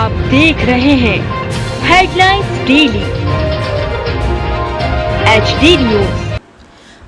आप देख रहे हैं headlines daily HD news.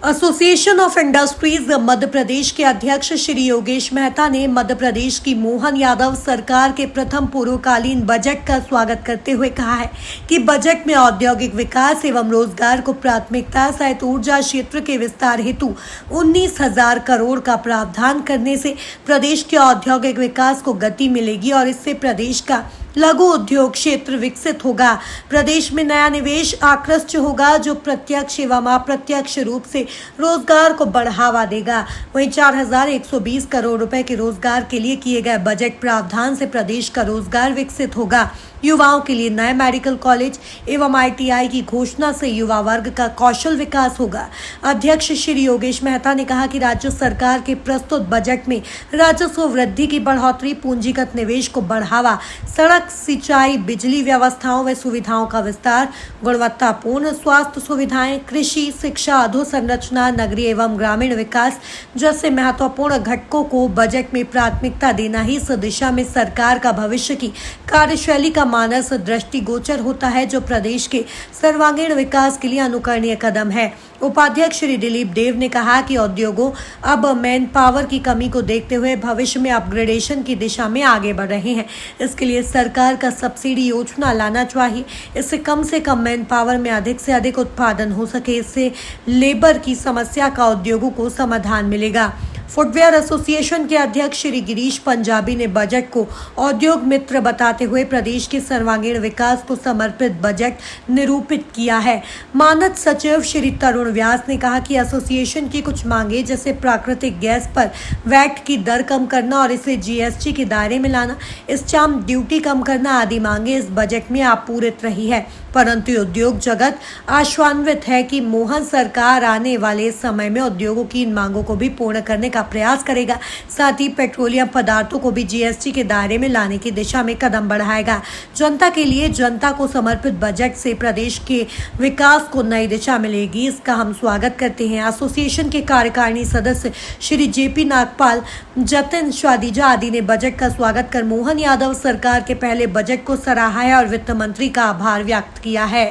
Association of industries Madhya Pradesh के अध्यक्ष श्री योगेश मेहता ने मध्य प्रदेश की मोहन यादव सरकार के प्रथम पूर्वकालीन बजट का स्वागत करते हुए कहा है कि बजट में औद्योगिक विकास एवं रोजगार को प्राथमिकता सहित ऊर्जा क्षेत्र के विस्तार हेतु 19,000 करोड़ का प्रावधान करने से प्रदेश के औद्योगिक विकास को गति मिलेगी और इससे प्रदेश का लघु उद्योग क्षेत्र विकसित होगा। प्रदेश में नया निवेश आकृष्ट होगा जो प्रत्यक्ष एवं अप्रत्यक्ष रूप से रोजगार को बढ़ावा देगा। वहीं 4,120 करोड़ रुपए के रोजगार के लिए किए गए बजट प्रावधान से प्रदेश का रोजगार विकसित होगा। युवाओं के लिए नए मेडिकल कॉलेज एवं ITI की घोषणा से युवा वर्ग का कौशल विकास होगा। अध्यक्ष श्री योगेश मेहता ने कहा कि राज्य सरकार के प्रस्तुत बजट में राजस्व वृद्धि की बढ़ोतरी, पूंजीगत निवेश को बढ़ावा, सड़क, सिंचाई, बिजली व्यवस्थाओं व सुविधाओं का विस्तार, गुणवत्तापूर्ण स्वास्थ्य सुविधाएं, कृषि, शिक्षा, अधोसंरचना, नगरीय एवं ग्रामीण विकास जैसे महत्वपूर्ण घटकों को बजट में प्राथमिकता देना ही इस दिशा में सरकार का भविष्य की कार्यशैली का मानस दृष्टिगोचर होता है, जो प्रदेश के सर्वांगीण विकास के लिए अनुकरणीय कदम है। उपाध्यक्ष श्री दिलीप देव ने कहा कि उद्योगों अब मैन पावर की कमी को देखते हुए भविष्य में अपग्रेडेशन की दिशा में आगे बढ़ रहे हैं। इसके लिए सरकार का सब्सिडी योजना लाना चाहिए। इससे कम से कम मैन पावर में अधिक से अधिक उत्पादन हो सके। इससे लेबर की समस्या का उद्योगों को समाधान मिलेगा। फुटवेयर एसोसिएशन के अध्यक्ष श्री गिरीश पंजाबी ने बजट को औद्योग मित्र बताते हुए प्रदेश के सर्वांगीण विकास को समर्पित बजट निरूपित किया है। मानद सचिव श्री तरुण व्यास ने कहा कि एसोसिएशन की कुछ मांगे जैसे प्राकृतिक गैस पर वैट की दर कम करना और इसे GST के दायरे में लाना, स्टाम्प ड्यूटी कम करना आदि मांगे इस बजट में अपूरित रही है, परंतु उद्योग जगत आशान्वित है कि मोहन सरकार आने वाले समय में उद्योगों की इन मांगों को भी पूर्ण करने का प्रयास करेगा। साथ ही पेट्रोलियम पदार्थों को भी GST के दायरे में लाने की दिशा में कदम बढ़ाएगा। जनता के लिए जनता को समर्पित बजट से प्रदेश के विकास को नई दिशा मिलेगी, इसका हम स्वागत करते हैं। एसोसिएशन के कार्यकारिणी सदस्य श्री JP नागपाल, जतिन शादीजा आदि ने बजट का स्वागत कर मोहन यादव सरकार के पहले बजट को सराहा है और वित्त मंत्री का आभार व्यक्त किया है।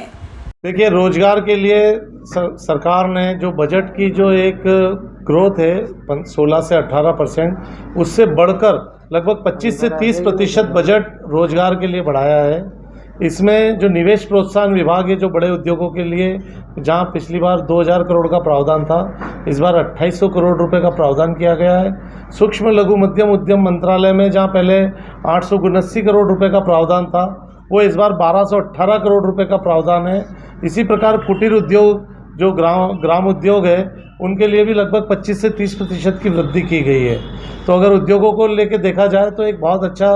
देखिए, रोजगार के लिए सरकार ने जो बजट की जो एक ग्रोथ है 16 से 18%, उससे बढ़कर लगभग 25 से 30% बजट रोजगार के लिए बढ़ाया है। इसमें जो निवेश प्रोत्साहन विभाग है, जो बड़े उद्योगों के लिए, जहां पिछली बार 2,000 करोड़ का प्रावधान था, इस बार 2,800 करोड़ रुपए का प्रावधान किया गया है। सूक्ष्म लघु मध्यम उद्यम मंत्रालय में जहां पहले 879 करोड़ रुपए का प्रावधान था, वो इस बार 1,218 करोड़ रुपए का प्रावधान है। इसी प्रकार कुटीर उद्योग, जो ग्राम उद्योग है, उनके लिए भी लगभग 25 से 30% की वृद्धि की गई है। तो अगर उद्योगों को लेकर देखा जाए तो एक बहुत अच्छा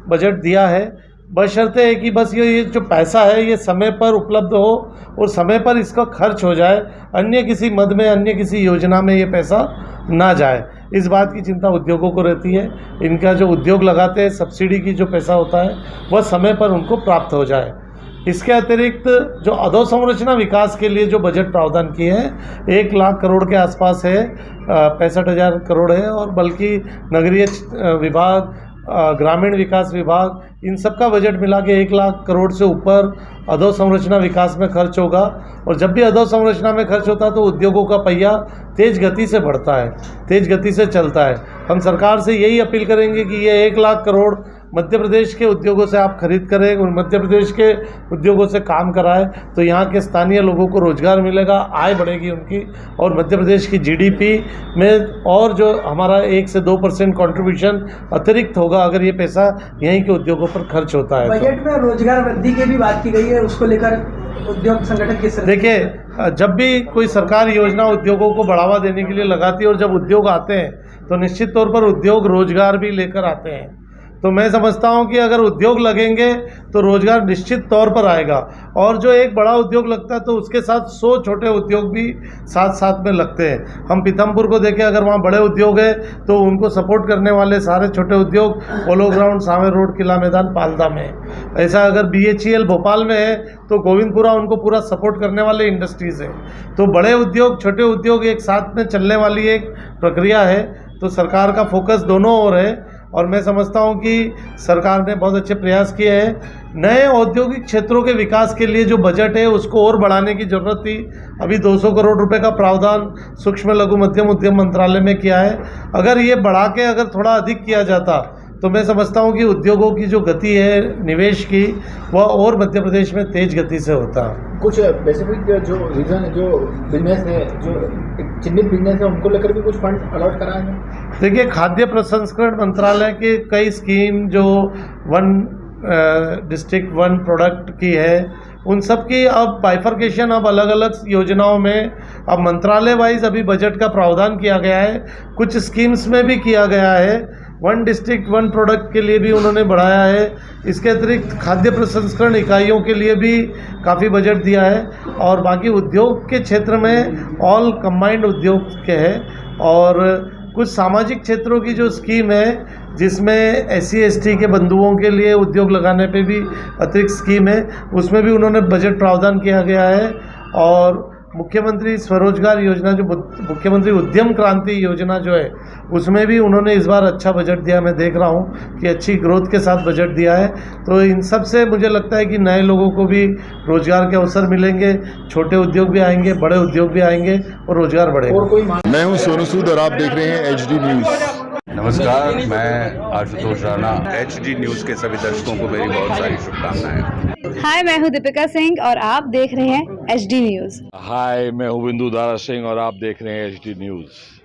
बजट दिया है। बशर्ते है कि बस ये जो पैसा है ये समय पर उपलब्ध हो और समय पर इसका खर्च हो जाए, अन्य किसी मद में, अन्य किसी योजना में ये पैसा ना जाए। इस बात की चिंता उद्योगों को रहती है। इनका जो उद्योग लगाते हैं, सब्सिडी की जो पैसा होता है वह समय पर उनको प्राप्त हो जाए। इसके अतिरिक्त जो अधोसंरचना विकास के लिए जो बजट प्रावधान किए हैं 1 लाख करोड़ के आसपास है, 65,000 करोड़ है, और बल्कि नगरीय विभाग, ग्रामीण विकास विभाग, इन सब का बजट मिला के 1 लाख करोड़ से ऊपर अधोसंरचना विकास में खर्च होगा। और जब भी अधोसंरचना में खर्च होता है तो उद्योगों का पहिया तेज गति से बढ़ता है, तेज गति से चलता है। हम सरकार से यही अपील करेंगे कि ये 1 लाख करोड़ मध्य प्रदेश के उद्योगों से आप खरीद करें और मध्य प्रदेश के उद्योगों से काम कराएं, तो यहाँ के स्थानीय लोगों को रोजगार मिलेगा, आय बढ़ेगी उनकी, और मध्य प्रदेश की GDP में और जो हमारा 1 से 2% कंट्रीब्यूशन अतिरिक्त होगा अगर ये पैसा यहीं के उद्योगों पर खर्च होता है। बजट में रोजगार वृद्धि की भी बात की गई है, उसको लेकर उद्योग संगठन किस? देखिए, जब भी कोई सरकार योजना उद्योगों को बढ़ावा देने के लिए लगाती है और जब उद्योग आते हैं तो निश्चित तौर पर उद्योग रोजगार भी लेकर आते हैं। तो मैं समझता हूं कि अगर उद्योग लगेंगे तो रोजगार निश्चित तौर पर आएगा, और जो एक बड़ा उद्योग लगता है तो उसके साथ 100 छोटे उद्योग भी साथ साथ में लगते हैं। हम पीथमपुर को देखें, अगर वहाँ बड़े उद्योग है तो उनको सपोर्ट करने वाले सारे छोटे उद्योग पोलो ग्राउंड, सावे रोड, किला मैदान, पालदा में। ऐसा अगर BHEL भोपाल में है तो गोविंदपुरा उनको पूरा सपोर्ट करने वाले इंडस्ट्रीज़ है। तो बड़े उद्योग, छोटे उद्योग एक साथ में चलने वाली एक प्रक्रिया है। तो सरकार का फोकस दोनों ओर है। और मैं समझता हूं कि सरकार ने बहुत अच्छे प्रयास किए हैं। नए औद्योगिक क्षेत्रों के विकास के लिए जो बजट है उसको और बढ़ाने की ज़रूरत थी। अभी 200 करोड़ रुपए का प्रावधान सूक्ष्म लघु मध्यम उद्यम मंत्रालय में किया है। अगर ये बढ़ा के अगर थोड़ा अधिक किया जाता तो मैं समझता हूं कि उद्योगों की जो गति है निवेश की, वह और मध्य प्रदेश में तेज गति से होता। कुछ स्पेसिफिक जो रीजन है, जो बिजनेस है, जो चिन्हित बिजनेस है, उनको लेकर भी कुछ फंड अलॉट कराए हैं? देखिए, खाद्य प्रसंस्करण मंत्रालय के कई स्कीम जो वन डिस्ट्रिक्ट वन प्रोडक्ट की है, उन सब की अब बाइफर्केशन अब अलग अलग योजनाओं में अब मंत्रालय वाइज अभी बजट का प्रावधान किया गया है। कुछ स्कीम्स में भी किया गया है। वन डिस्ट्रिक्ट वन प्रोडक्ट के लिए भी उन्होंने बढ़ाया है। इसके अतिरिक्त खाद्य प्रसंस्करण इकाइयों के लिए भी काफ़ी बजट दिया है। और बाकी उद्योग के क्षेत्र में ऑल कंबाइंड उद्योग के हैं। और कुछ सामाजिक क्षेत्रों की जो स्कीम है जिसमें SC ST के बंधुओं के लिए उद्योग लगाने पे भी अतिरिक्त स्कीम है, उसमें भी उन्होंने बजट प्रावधान किया गया है। और मुख्यमंत्री स्वरोजगार योजना, जो मुख्यमंत्री उद्यम क्रांति योजना जो है, उसमें भी उन्होंने इस बार अच्छा बजट दिया। मैं देख रहा हूँ कि अच्छी ग्रोथ के साथ बजट दिया है। तो इन सब से मुझे लगता है कि नए लोगों को भी रोजगार के अवसर मिलेंगे, छोटे उद्योग भी आएंगे, बड़े उद्योग भी आएंगे और रोजगार बढ़ेगा। मैं हूँ सोनू सूद और आप देख रहे हैं HD न्यूज़। नमस्कार, मैं आशुतोष राणा। HD न्यूज़ के सभी दर्शकों को मेरी बहुत सारी शुभकामनाएं। हाय, मैं हूं दीपिका सिंह और आप देख रहे हैं HD न्यूज़। हाय, मैं हूँ बिंदु दारा सिंह और आप देख रहे हैं HD न्यूज़।